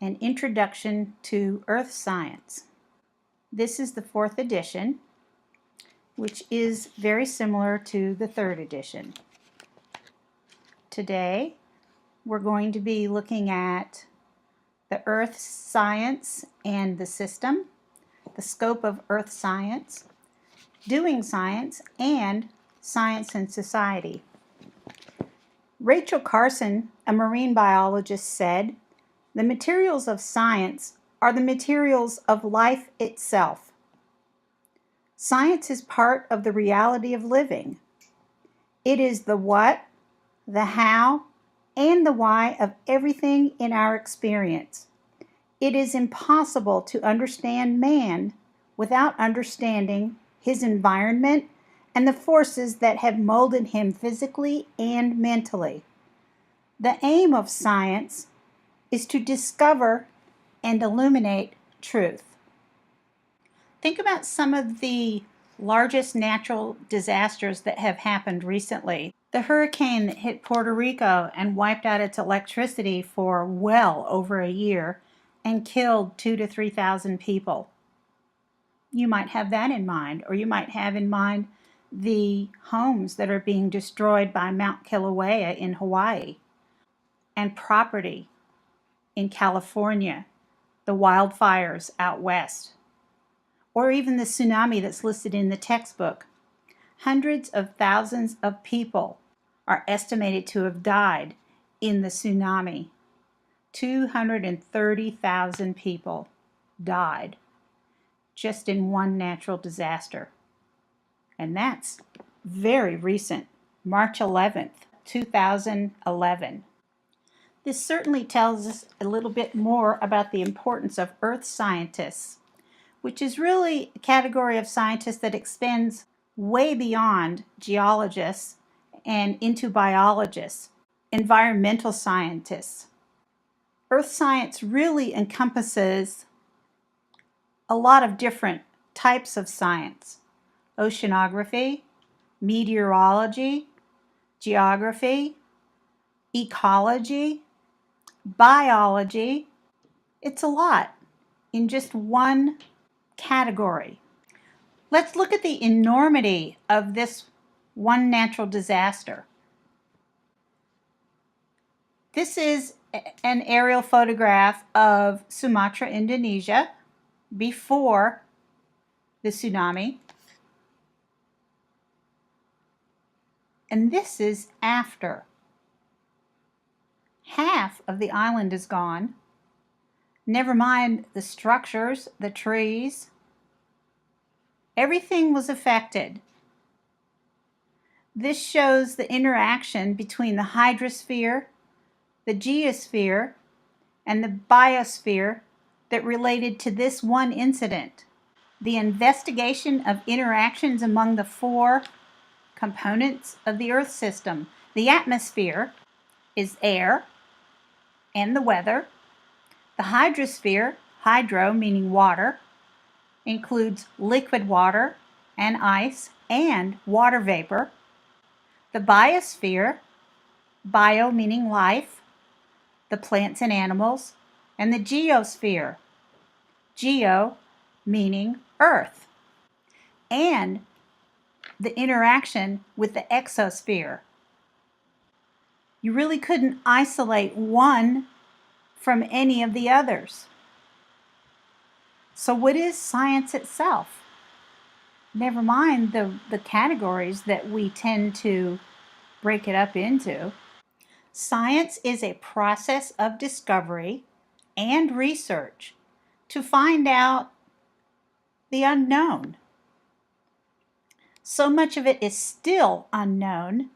An Introduction to Earth Science. This is the 4th edition, which is very similar to the 3rd edition. Today, we're going to be looking at the Earth science and the system, the scope of Earth science, doing science, and science and society. Rachel Carson, a marine biologist, said, "The materials of science are the materials of life itself. Science is part of the reality of living. It is the what, the how, and the why of everything in our experience. It is impossible to understand man without understanding his environment and the forces that have molded him physically and mentally. The aim of science is to discover and illuminate truth." Think about some of the largest natural disasters that have happened recently. The hurricane that hit Puerto Rico and wiped out its electricity for well over a year and killed 2,000 to 3,000 people. You might have that in mind, or you might have in mind the homes that are being destroyed by Mount Kilauea in Hawaii, and property in California, the wildfires out west, or even the tsunami that's listed in the textbook. Hundreds of thousands of people are estimated to have died in the tsunami. 230,000 people died just in one natural disaster. And that's very recent, March 11th, 2011. This certainly tells us a little bit more about the importance of earth scientists, which is really a category of scientists that extends way beyond geologists and into biologists, environmental scientists. Earth science really encompasses a lot of different types of science: oceanography, meteorology, geography, ecology, biology. It's a lot in just one category. Let's look at the enormity of this one natural disaster. This is an aerial photograph of Sumatra, Indonesia, before the tsunami. And this is after. Half of the island is gone. Never mind the structures, the trees. Everything was affected. This shows the interaction between the hydrosphere, the geosphere, and the biosphere that related to this one incident. The investigation of interactions among the 4 components of the Earth system. The atmosphere is air and the weather. The hydrosphere, hydro meaning water, includes liquid water and ice and water vapor. The biosphere, bio meaning life, the plants and animals, and the geosphere, geo meaning earth, and the interaction with the exosphere. You really couldn't isolate one from any of the others. So what is science itself? Never mind the categories that we tend to break it up into. Science is a process of discovery and research to find out the unknown. So much of it is still unknown,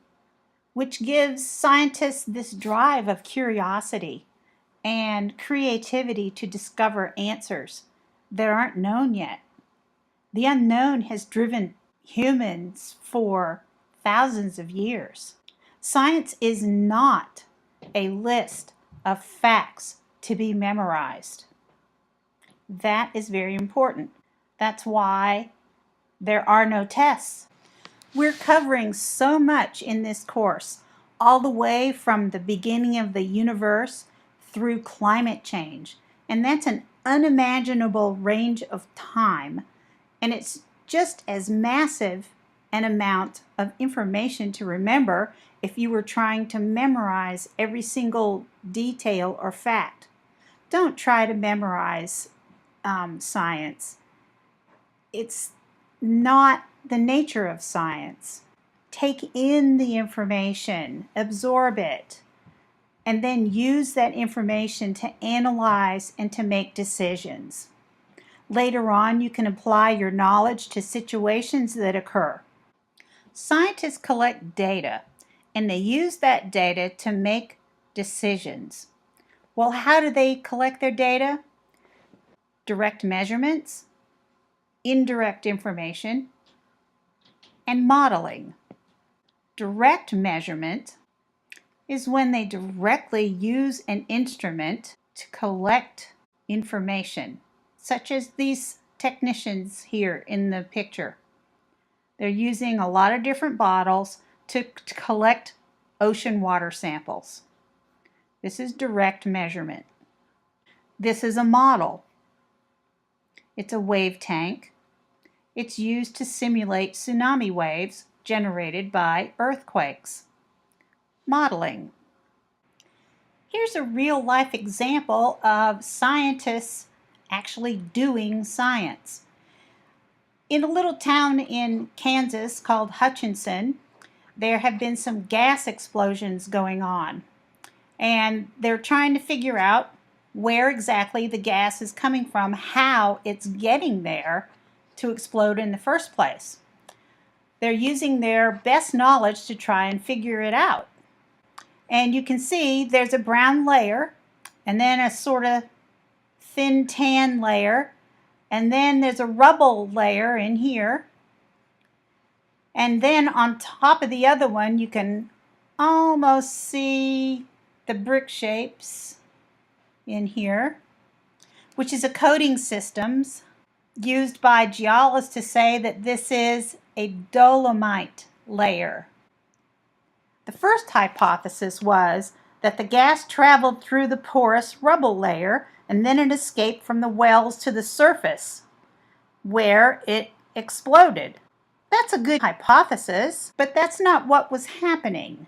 which gives scientists this drive of curiosity and creativity to discover answers that aren't known yet. The unknown has driven humans for thousands of years. Science is not a list of facts to be memorized. That is very important. That's why there are no tests. We're covering so much in this course, all the way from the beginning of the universe through climate change And that's an unimaginable range of time. And it's just as massive an amount of information to remember if you were trying to memorize every single detail or fact. Don't try to memorize science. It's not the nature of science. Take in the information, absorb it, and then use that information to analyze and to make decisions. Later on, you can apply your knowledge to situations that occur. Scientists collect data, and they use that data to make decisions. Well, how do they collect their data? Direct measurements, indirect information, and modeling. Direct measurement is when they directly use an instrument to collect information, such as these technicians here in the picture. They're using a lot of different bottles to collect ocean water samples. This is direct measurement. This is a model. It's a wave tank. It's used to simulate tsunami waves generated by earthquakes. Modeling. Here's a real-life example of scientists actually doing science. In a little town in Kansas called Hutchinson, there have been some gas explosions going on. And they're trying to figure out where exactly the gas is coming from, how it's getting there to explode in the first place. They're using their best knowledge to try and figure it out. And you can see there's a brown layer, and then a sort of thin tan layer, and then there's a rubble layer in here. And then on top of the other one, you can almost see the brick shapes in here, which is a coding system used by geologists to say that this is a dolomite layer. The first hypothesis was that the gas traveled through the porous rubble layer and then it escaped from the wells to the surface, where it exploded. That's a good hypothesis, but that's not what was happening.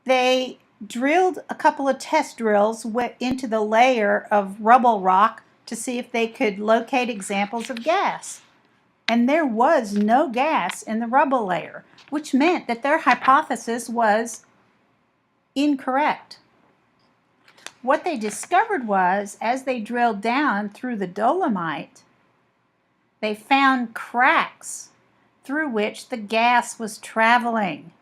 They drilled a couple of test drills into the layer of rubble rock to see if they could locate examples of gas. And there was no gas in the rubble layer, which meant that their hypothesis was incorrect. What they discovered was, as they drilled down through the dolomite, they found cracks through which the gas was traveling.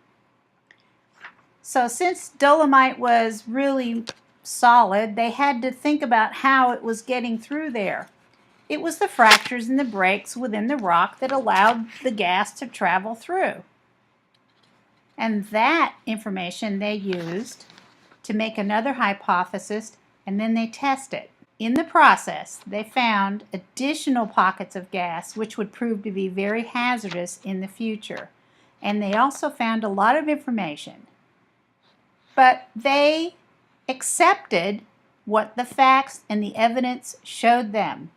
So since dolomite was really solid, they had to think about how it was getting through there. It was the fractures and the breaks within the rock that allowed the gas to travel through. And that information they used to make another hypothesis, and then they test it. In the process, they found additional pockets of gas which would prove to be very hazardous in the future. And they also found a lot of information. But they accepted what the facts and the evidence showed them.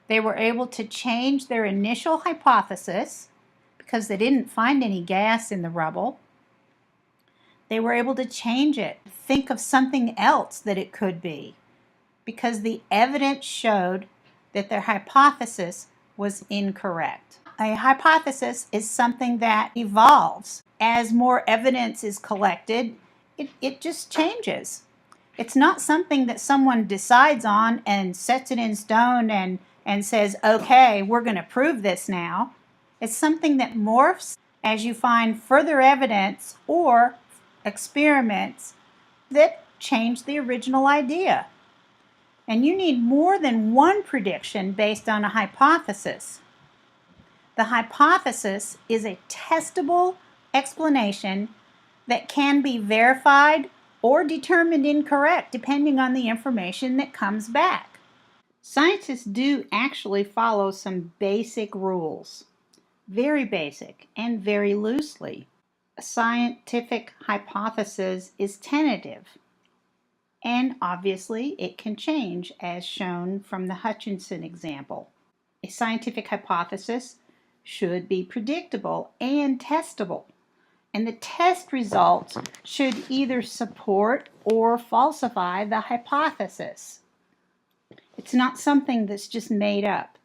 They were able to change their initial hypothesis because they didn't find any gas in the rubble. They were able to change it, think of something else that it could be, because the evidence showed that their hypothesis was incorrect. A hypothesis is something that evolves. As more evidence is collected, it just changes. It's not something that someone decides on and sets it in stone and says, okay, we're going to prove this now. It's something that morphs as you find further evidence or experiments that change the original idea. And you need more than one prediction based on a hypothesis. The hypothesis is a testable explanation that can be verified or determined incorrect depending on the information that comes back. Scientists do actually follow some basic rules, very basic and very loosely. A scientific hypothesis is tentative. And obviously, it can change, as shown from the Hutchinson example. A scientific hypothesis should be predictable and testable, and the test results should either support or falsify the hypothesis. It's not something that's just made up.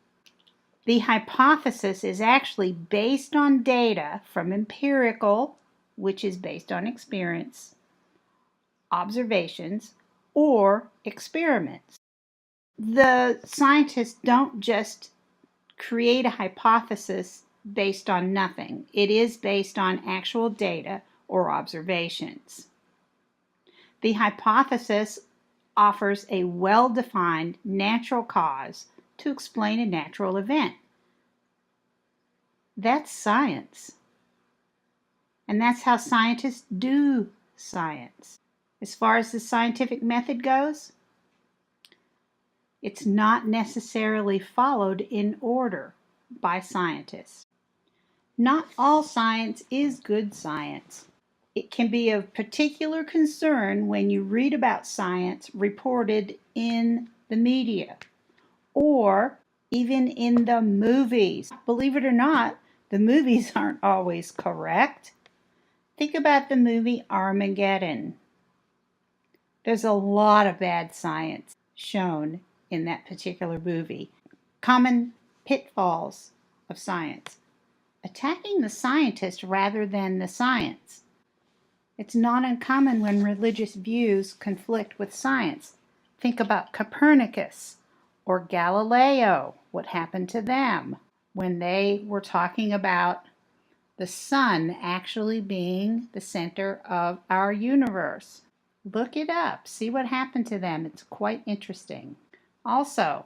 The hypothesis is actually based on data from empirical, which is based on experience, observations, or experiments. The scientists don't just create a hypothesis based on nothing. It is based on actual data or observations. The hypothesis offers a well-defined natural cause to explain a natural event. That's science. And that's how scientists do science. As far as the scientific method goes, it's not necessarily followed in order by scientists. Not all science is good science. It can be of particular concern when you read about science reported in the media or even in the movies. Believe it or not, the movies aren't always correct. Think about the movie Armageddon. There's a lot of bad science shown in that particular movie. Common pitfalls of science. Attacking the scientist rather than the science. It's not uncommon when religious views conflict with science. Think about Copernicus or Galileo. What happened to them when they were talking about the sun actually being the center of our universe? Look it up. See what happened to them. It's quite interesting. Also,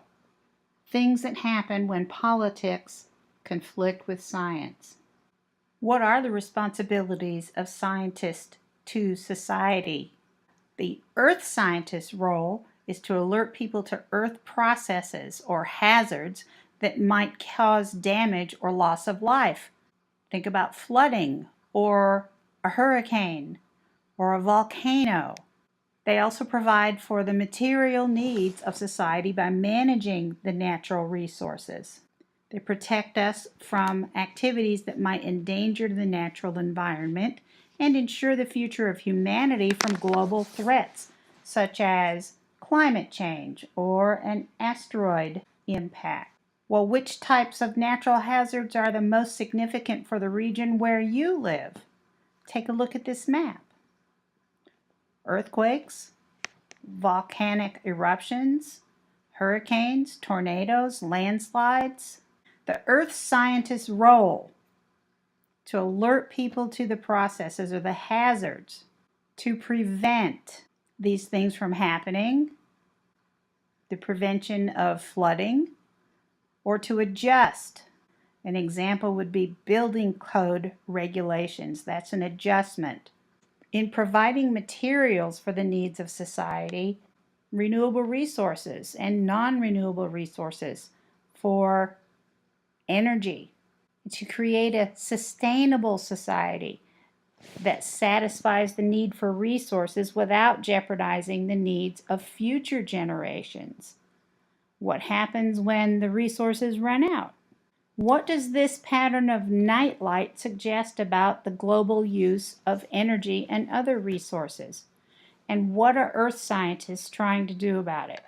things that happen when politics conflict with science. What are the responsibilities of scientists to society? The earth scientist's role is to alert people to earth processes or hazards that might cause damage or loss of life. Think about flooding or a hurricane or a volcano. They also provide for the material needs of society by managing the natural resources. They protect us from activities that might endanger the natural environment and ensure the future of humanity from global threats such as climate change or an asteroid impact. Well, which types of natural hazards are the most significant for the region where you live? Take a look at this map. Earthquakes, volcanic eruptions, hurricanes, tornadoes, landslides. The earth scientist's role to alert people to the processes or the hazards, to prevent these things from happening, the prevention of flooding, or to adjust. An example would be building code regulations. That's an adjustment. In providing materials for the needs of society, renewable resources and non-renewable resources for energy, to create a sustainable society that satisfies the need for resources without jeopardizing the needs of future generations. What happens when the resources run out? What does this pattern of nightlight suggest about the global use of energy and other resources? And what are earth scientists trying to do about it?